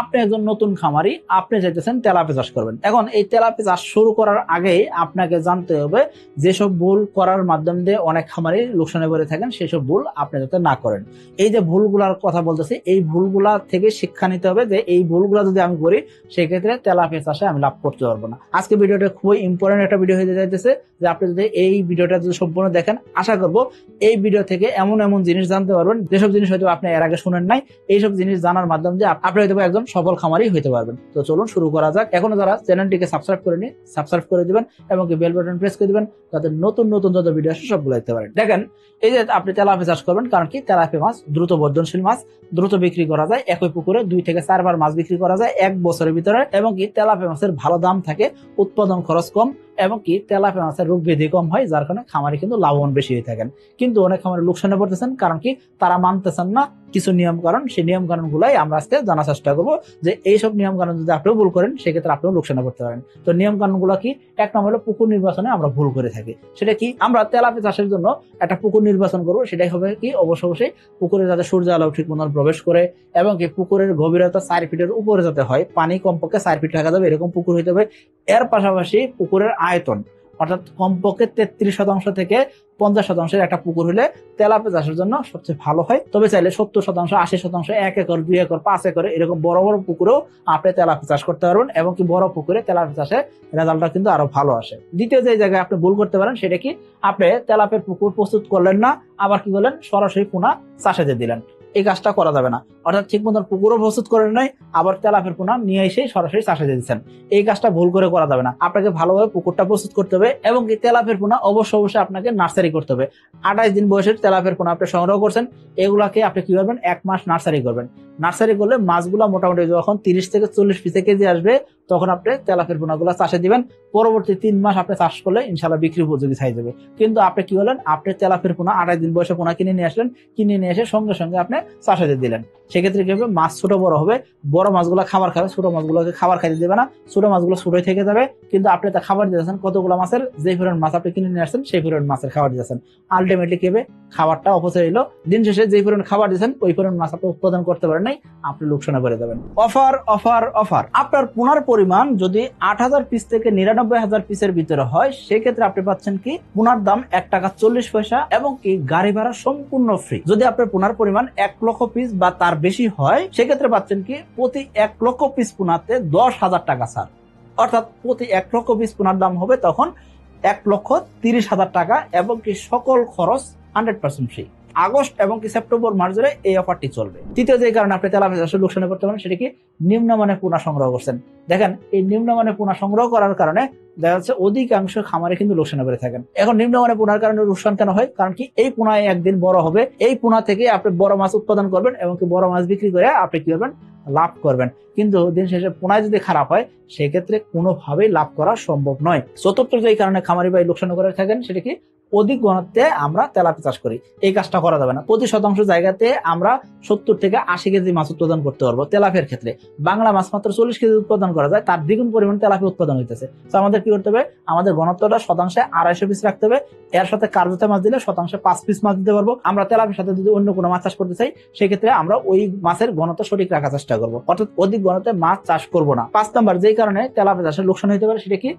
আপনি একজন নতুন খামারি, আপনি চাইতেছেন তেলাপিয়া চাষ করবেন। এখন এই তেলাপিয়া চাষ শুরু করার আগে আপনাকে জানতে হবে যেসব ভুল করার মাধ্যম দিয়ে অনেক খামারি লোকসানে পড়ে থাকেন সেসব ভুল আপনি যাতে না করেন। এই যে ভুলগুলার কথা বলতেছি, এই ভুলগুলা থেকে শিক্ষা নিতে হবে যে এই ভুলগুলা যদি আমি করি সেক্ষেত্রে তেলাপিয়া চাষে আমি লাভ করতে পারবো না। আজকে ভিডিওটা খুবই ইম্পর্টেন্ট একটা ভিডিও হয়ে যাইতেছে, যে আপনি যদি এই ভিডিওটা যদি সম্পূর্ণ দেখেন, আশা করবো এই ভিডিও থেকে এমন এমন জিনিস জানতে পারবেন যেসব জিনিস হয়তো আপনি এর আগে শুনেন নাই। এইসব জিনিস জানার মাধ্যম দিয়ে আপনি হয়তো একজন সফল খামারি হইতে পারবেন। তো চলুন শুরু করা যাক। এখনো যারা চ্যানেলটিকে সাবস্ক্রাইব করেনি, সাবস্ক্রাইব করে দিবেন এবং বেল বাটন প্রেস করে দিবেন, যাতে নতুন নতুন যত ভিডিও আসে সবগুলো দেখতে পারেন। দেখেন, এই যে আপনি তেলাপিয়া চাষ করবেন, কারণ কি তেলাপিয়া মাছ দ্রুত বর্ধনশীল মাছ, দ্রুত বিক্রি করা যায়। একই পুকুরে 2 থেকে 4 বার মাছ বিক্রি করা যায় এক বছরের ভিতরে, এবং কি তেলাপিয়া মাছের ভালো দাম থাকে, উৎপাদন খরচ কম, এবং কি তেলাপিয়া মাছের রোগ ব্যাধি কম হয়, যার কারণে খামারি কিন্তু লাভবান বেশি হয়ে থাকেন। কিন্তু অনেক খামারি লোকসানে পড়তেছেন, কারণ কি তারা মানতেছেন না কিছু নিয়ম কারণ। সেই নিয়ম কারণ গুলাই আমরা আজকে জানার চেষ্টা করবো, যে এইসব নিয়ম কারণ যদি আপনিও ভুল করেন সেক্ষেত্রে আপনিও লোকসানে পড়তে পারেন। তো নিয়ম কারণ গুলো কি? এক নম্বর হলো পুকুর নির্বাচনে আমরা ভুল করে থাকি। সেটা কি? আমরা তেলাপিয়া চাষের জন্য একটা পুকুর নির্বাচন করবো, সেটাই হবে কি অবশ্যই পুকুরে যাতে সূর্য আলো ঠিক মতন প্রবেশ করে, এবং কি পুকুরের গভীরতা 4 ফিটের উপরে যাতে হয়, পানি কমপক্ষে 4 ফিট থাকা যাবে এরকম পুকুর হইতে হবে। এর পাশাপাশি পুকুরের আয়তন অর্থাৎ কমপক্ষে 33% থেকে 50% একটা পুকুর হলে তেলাপিয়া চাষের জন্য সবচেয়ে ভালো হয়। তবে চাইলে 70%, 80%, 1 একর, 2 একর, 5 একর এরকম বড় বড় পুকুরেও আপনি তেলাপিয়া চাষ করতে পারবেন, এবং কি বড় পুকুরে তেলাপিয়া চাষে রেজাল্টটা কিন্তু আরো ভালো আসে। দ্বিতীয় যে জায়গায় আপনি ভুল করতে পারেন সেটা কি? আপনি তেলাপিয়ার পুকুর প্রস্তুত করলেন না, আবার কি করলেন সরাসরি পোনা চাষে দিয়ে দিলেন। এই কাজটা করা যাবে না। অর্থাৎ ঠিক মতন পুকুরও প্রস্তুত করেন নাই, আবার তেলাপিয়ার পোনা নিয়ে এসে সরাসরি চাষে দিয়ে দিচ্ছেন। এই কাজটা ভুল করে করা যাবে না। আপনাকে ভালোভাবে পুকুরটা প্রস্তুত করতে হবে, এবং কি তেলাপিয়ার পোনা অবশ্যই আপনাকে নার্সারি করতে হবে। 28 দিন বয়সের তেলাপিয়ার পোনা আপনি সংগ্রহ করছেন, এগুলাকে আপনি কি করবেন? 1 মাস নার্সারি করবেন। নার্সারি করলে মাছগুলা মোটামুটি যখন 30 থেকে 40 পিসে কেজি আসবে, তখন আপনি তেলাপিয়ার পোনাগুলো চাষে দিবেন। পরবর্তী 3 মাস আপনি চাষ করলে ইনশাল্লাহ বিক্রি উপযোগী সাইজ হবে। কিন্তু আপনি কি হলেন? আপনি তেলাপিয়ার পোনা 28 দিন বয়সে পোনা কিনে নিয়ে আসলেন, কিনে নিয়ে এসে সঙ্গে সঙ্গে আপনি চাষে দিয়ে দিলেন। সেক্ষেত্রে কি হবে? মাছ ছোট বড় হবে, বড় মাছগুলো খাবার খাবে, ছোট মাছগুলোকে খাবার খাইতে দেবে না, ছোট মাছগুলো ছোটই থেকে যাবে। কিন্তু আপনি তা খাবার দিতেছেন কতগুলো মাছের, যে পরিমাণ মাছ আপনি কিনে নিয়ে আসছেন সেই পরিমাণ মাছের খাবার দিতেছেন। আলটিমেটলি কি হবে? খাবারটা অপচয় হলো। দিন শেষে যে পরিমাণ খাবার দিচ্ছেন ওই পরিমাণ মাছ আপনি উৎপাদন করতে পারেন নাই, আপনি লোকসানে পড়ে যাবেন। Offer offer offer! আপনার পোনার পরিমাণ যদি 8,000 পিস থেকে 99,000 পিসের ভিতরে হয়, সেক্ষেত্রে আপনি পাচ্ছেন কি পোনার দাম 1 টাকা 40 পয়সা, এবং কি গাড়ি ভাড়া সম্পূর্ণ ফ্রি। যদি আপনার পোনার পরিমাণ 1 লক্ষ পিস বা তার বেশি হয়, সেক্ষেত্রে পাচ্ছেন কি প্রতি 1 লক্ষ পিস পোনাতে 10,000 টাকা ছাড়। অর্থাৎ প্রতি 1 লক্ষ পিস পোনার দাম হবে তখন 1,30,000 টাকা, এবং কি সকল খরচ 100% ফ্রি। আগস্ট এবং কি সেপ্টেম্বর মাস ধরে এই অফারটি চলবে। তৃতীয় যে কারণে আপনি তেলাপিয়া চাষে লোকসানে পড়তে পারেন সেটা কি? নিম্নমানের পোনা সংগ্রহ করছেন। দেখেন, এই নিম্নমানের পোনা সংগ্রহ করার কারণে দেখা যাচ্ছে অধিকাংশ খামারে কিন্তু লোকসানে পড়ে থাকেন। এখন নিম্নমানের পোনার কারণে লোকসান কেন হয়? কারণ কি এই পোনায় একদিন বড় হবে, এই পোনা থেকে আপনি বড় মাছ উৎপাদন করবেন, এবং কি বড় মাছ বিক্রি করে আপনি কি করবেন? লাভ করবেন। কিন্তু দিন শেষে পোনায় যদি খারাপ হয়, সেক্ষেত্রে কোনোভাবেই লাভ করা সম্ভব নয়। চতুর্থ যে কারণে খামারি ভাই লোকসানে করে থাকেন সেটা কি? অধিক ঘনত্বে আমরা তেলাপিয়া চাষ করি। এই কাজটা করা যাবে না। প্রতি শতাংশ জায়গাতে আমরা 70 থেকে 80 কেজি মাছ উৎপাদন করতে পারবো। তেলাপিয়ার ক্ষেত্রে বাংলা মাছ মাত্র 40 কেজি উৎপাদন করা যায়, তার দ্বিগুণ পরিমাণ তেলাপিয়া উৎপাদন হইতেছে। তো আমাদের কি করতে হবে? আমাদের ঘনত্বটা শতাংশে 250 পিস রাখতে হবে। এর সাথে কার্যতে মাছ দিলে শতাংশে 5 পিস মাছ দিতে পারবো। আমরা তেলাপিয়ার সাথে যদি অন্য কোনো মাছ চাষ করতে চাই, সেক্ষেত্রে আমরা ওই মাছের ঘনত্ব সঠিক রাখার চেষ্টা করবো, অর্থাৎ অধিক ঘনত্বে মাছ চাষ করবো না। 5 নম্বর যেই কারণে তেলাপিয়া চাষের লোকসান হইতে পারে সেটা কি?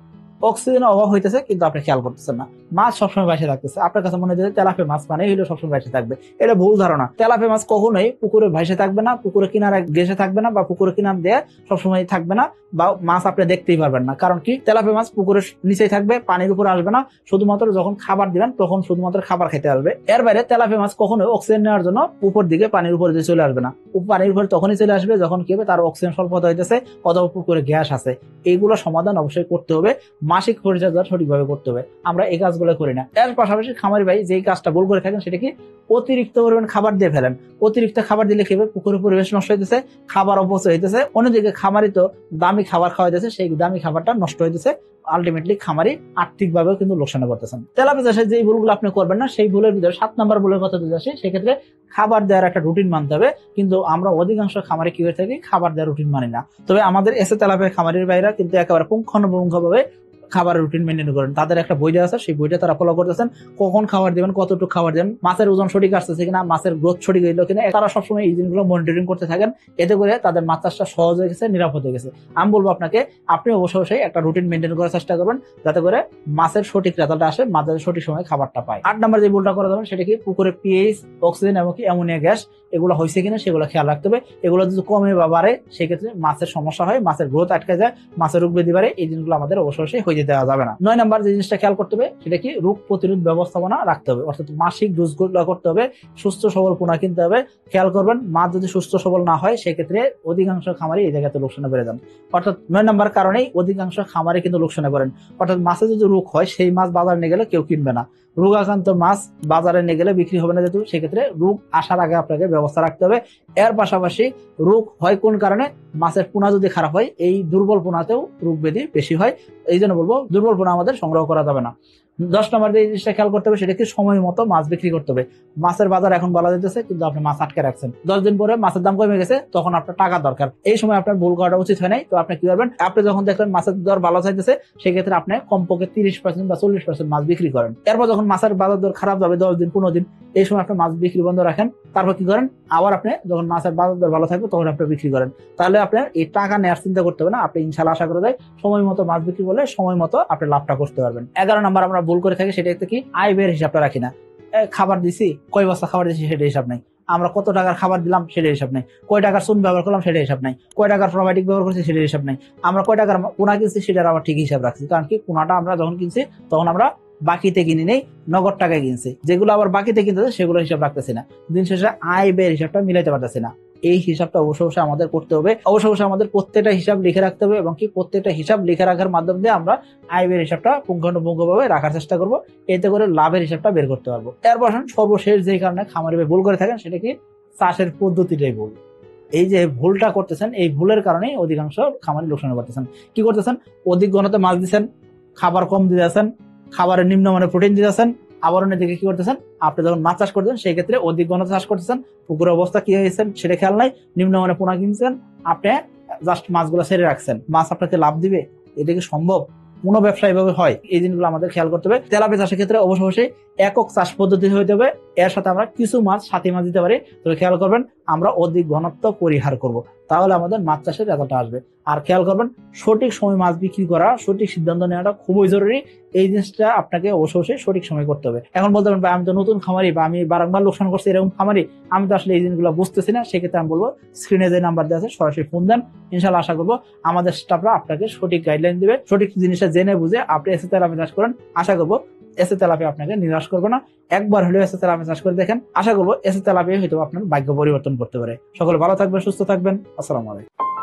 অক্সিজেনের অভাব হইতেছে, কিন্তু আপনি খেয়াল করতেছেন না। মাছ সবসময় বাইসে থাকতেছে। আপনার কাছে মনে হয় তেলাপিয়া মাছ মানে হইলো সবসময় বাইসে থাকবে। এটা ভুল ধারণা। তেলাপিয়া মাছ কখনোই পুকুরে ভাইসে থাকবে না, পুকুরে কিনারে ঘেসে থাকবে না, বা পুকুরে কিনার দিয়ে সবসময় থাকবে না, বা মাছ আপনি দেখতেই পারবেন না। কারণ কি? তেলাপিয়া মাছ পুকুরের নিচেই থাকবে, পানির উপরে আসবে না। শুধুমাত্র যখন খাবার দিবেন তখন শুধুমাত্র খাবার খেতে আসবে। এর বাইরে তেলাপিয়া মাছ কখনোই অক্সিজেন নেওয়ার জন্য উপর দিকে পানির উপরে দিয়ে চলে আসবে না। পানির উপরে তখনই চলে আসবে যখন কি হবে? তার অক্সিজেন স্বল্পতা হইতেছে, অথবা পুকুরে গ্যাস আছে। এইগুলো সমাধান অবশ্যই করতে হবে, মাসিক পরিচর্যা সঠিকভাবে করতে হবে। আমরা এই কাজগুলো করি না। এর পাশাপাশি খামারি ভাই যেই কাজটা ভুল করে থাকেন সেটা কি? অতিরিক্ত পরিমাণ খাবার দিয়ে ফেলেন। অতিরিক্ত খাবার দিলে খেয়ে পুকুরের পরিবেশ নষ্ট হইতেছে, খাবার অপচয় হইতেছে। অন্যদিকে খামারি তো দামি খাবার খাওয়াইতেছে, সেই দামি খাবারটা নষ্ট হইতেছে। আলটিমেটলি খামারি আর্থিক ভাবেও কিন্তু লোকসানে পড়তেছেন। তেলাপিয়া চাষে যে ভুলগুলো আপনি করবেন না, সেই ভুলের ভিতরে 7 নম্বর ভুলের কথা যদি আসে, সেক্ষেত্রে খাবার দেওয়ার একটা রুটিন মানতে হবে। কিন্তু আমরা অধিকাংশ খামারে কি হয়ে থাকি? খাবার দেওয়ার রুটিন মানি না। তবে আমাদের এসে তেলাপিয়া খামারির ভাইরা কিন্তু একেবারে পুঙ্খানুপুঙ্খভাবে খাবারের রুটিন মেনটেন করেন, তাদের একটা বই দেওয়া আছে, সেই বইটা তারা ফলো করতেছেন, কখন খাবার দিবেন, কতটুকু খাবার দিবেন, মাছের ওজন সঠিক আসতেছে কিনা, মাছের গ্রোথ সঠিক হইলো কিনা, তারা সবসময় এই জিনিসগুলো মনিটরিং করতে থাকেন। এতে করে তাদের মাছ চাষটা সহজ হয়ে গেছে, নিরাপদ হয়ে গেছে। আমি বলবো আপনাকে, আপনি অবশ্যই একটা রুটিন মেনটেন করার চেষ্টা করবেন, যাতে করে মাছের সঠিক রেজাল্ট আসে, মাছের সঠিক সময় খাবারটা পায়। 8 নম্বর যে ভুলটা করা যাবে সেটা কি, পুকুরে পিএইচ, অক্সিজেন এবং অ্যামোনিয়া গ্যাস এগুলো হয়েছে কিনা সেগুলো খেয়াল রাখতে হবে। এগুলো যদি কমে বা বাড়ে সেক্ষেত্রে মাছের সমস্যা হয়, মাছের গ্রোথ আটকে যায়, মাছের রোগ ব্যাধি বাড়ে। এই জিনিসগুলো আমাদের অবশ্যই হয়ে দেওয়া যাবে না। 9 নম্বর যে জিনিসটা খেয়াল করতে হবে সেটা কি, রোগ প্রতিরোধ ব্যবস্থাপনা রাখতে হবে, অর্থাৎ মাসিক ডোজগুলো করতে হবে, সুস্থ সবল পোনা কিনতে হবে। খেয়াল করবেন, মাছ যদি সুস্থ সবল না হয় সেক্ষেত্রে অধিকাংশ খামারি এই জায়গাতে লোকসানে বেড়ে যান। অর্থাৎ 9 নম্বর কারণেই অধিকাংশ খামারি কিন্তু লোকসানে পড়েন। অর্থাৎ মাছে যদি রোগ হয়, সেই মাছ বাজারে নিয়ে গেলে কেউ কিনবে না, রোগাক্রান্ত মাছ বাজারে নিয়ে গেলে বিক্রি হবে না, যেহেতু সেক্ষেত্রে রোগ আসার আগে আপনাকে ব্যবস্থা রাখতে হবে। এর পাশাপাশি রোগ হয় কোন কারণে, মাছের পোনা যদি খারাপ হয়, এই দুর্বল পোনাতেও রোগ ব্যাধি বেশি হয়। এই জন্য বলবো, দুর্বল পোনা আমাদের সংগ্রহ করা যাবে না। 10 নম্বর যে জিনিসটা খেয়াল করতে হবে সেটা কি, সময় মতো মাছ বিক্রি করতে হবে। মাছের বাজার এখন বলা যেতেছে, কিন্তু আপনি মাছ আটকে রাখছেন, 10 দিন পরে মাছের দাম কমে গেছে, তখন আপনার টাকা দরকার, এই সময় আপনার ভুল করাটা উচিত হয় নাই। তো আপনি কি করবেন, আপনি যখন দেখলেন মাছের দর ভালো চাইতেছে, সেক্ষেত্রে আপনি কমপক্ষে 30% বা 40% মাছ বিক্রি করেন। এরপর যখন মাছের বাজার দর খারাপ যাবে, 10 দিন 15 দিন, এই সময় আপনি মাছ বিক্রি বন্ধ রাখেন। তারপর কি করেন, আবার আপনি যখন মাছের বাজার দর ভালো থাকবে তখন আপনি বিক্রি করেন। তাহলে আপনার এই টাকা নেওয়ার চিন্তা করতে হবে না, আপনি ইনশাল্লাহ আশা করা যায় সময় মতো মাছ বিক্রি করলে সময় মতো আপনি লাভটা করতে পারবেন। 11 নম্বর আমরা ভুল করে থাকি, সেটা কি, আয় ব্যয়ের হিসাবটা রাখি না। খাবার দিছি, কয় বস্তা খাবার দিছি সেটা হিসাব নাই, আমরা কত টাকার খাবার দিলাম সেটা হিসাব নাই, কয় টাকার চুন ব্যবহার করলাম সেটা হিসাব নাই, কয় টাকার প্রোবায়োটিক ব্যবহার করছি সেটা হিসাব নাই, আমরা কয় টাকার পোনা কিনছি সেটার আবার ঠিক হিসাব রাখছি। কারণ কি, পোনাটা আমরা যখন কিনছি তখন আমরা বাকিতে কিনি নেই, নগদ টাকায় কিনছি। যেগুলো আবার বাকিতে কিনতেছে সেগুলো হিসাব রাখতেছি না, দিন শেষে আয় ব্যয়ের হিসাবটা মিলাইতে পারতেছি না। এই হিসাবটা অবশ্যই আমাদের করতে হবে, অবশ্যই আমাদের প্রত্যেকটা হিসাব লিখে রাখতে হবে, এবং কি প্রত্যেকটা হিসাব লিখে রাখার মাধ্যম দিয়ে আমরা আয় ব্যয়ের হিসাবটা পুঙ্খানুপুঙ্খভাবে রাখার চেষ্টা করব, এতে করে লাভের হিসাবটা বের করতে পারবো। এরপর সর্বশেষ যে কারণে খামারি ভাই ভুল করে থাকেন সেটা কি, চাষের পদ্ধতিটাই ভুল। এই যে ভুলটা করতেছেন, এই ভুলের কারণেই অধিকাংশ খামারি লোকসানে পড়তেছেন। কি করতেছেন, অধিক ঘনত্বে মাছ দিচ্ছেন, খাবার কম দিতেছেন, খাবারের নিম্নমানের প্রোটিন দিতেছেন, আবার অন্যদিকে কি করতেছেন, আপনি যখন মাছ চাষ করতেছেন সেই ক্ষেত্রে অধিক ঘনত্বে চাষ করতেছেন, পুকুরের অবস্থা কি হয়েছে সেটা খেয়াল নাই, নিম্নমানের পোনা কিনছেন, আপনি জাস্ট মাছগুলো ছেড়ে রাখছেন। মাছ আপনাকে লাভ দিবে? এটা কি সম্ভব? কোনো ব্যবসা এভাবে হয়? এই জিনিসগুলো আমাদের খেয়াল করতে হবে। তেলাপিয়া চাষের ক্ষেত্রে অবশ্যই একক চাষ পদ্ধতি হইতে হবে, এর সাথে আমরা কিছু মাছ সাথী মাছ দিতে পারি। তবে খেয়াল করবেন, আমরা অধিক ঘনত্ব পরিহার করব, তাহলে আমাদের মাছ চাষের রেজাল্টটা আসবে। আর খেয়াল করবেন, সঠিক সময় মাছ বিক্রি করা, সঠিক সিদ্ধান্ত নেওয়াটা খুবই জরুরি। এই জিনিসটা আপনাকে অবশ্যই সঠিক সময় করতে হবে। এখন বলতে পারেন, আমি তো নতুন খামারি, বা আমি বারংবার লোকসান করছি এরকম খামারি, আমি তো আসলে এই জিনিসগুলো বুঝতেছি না। সেক্ষেত্রে আমি বলবো, স্ক্রিনে যে নাম্বার দেওয়া আছে সরাসরি ফোন দেন, ইনশাল্লাহ আশা করবো আমাদের স্টাফরা আপনাকে সঠিক গাইডলাইন দিবে, সঠিক জিনিসটা জেনে বুঝে আপনি এসে তেলাপিয়া চাষ করেন। আশা করবো এসে তেলাপিয়া আপনাকে নিরাশ করবে না। একবার হলেও এসে তেলাপিয়া চাষ করে দেখেন, আশা করবো এসে তেলাপিয়া হয়তো আপনার ভাগ্য পরিবর্তন করতে পারে। সকলে ভালো থাকবেন, সুস্থ থাকবেন। আসসালামু আলাইকুম।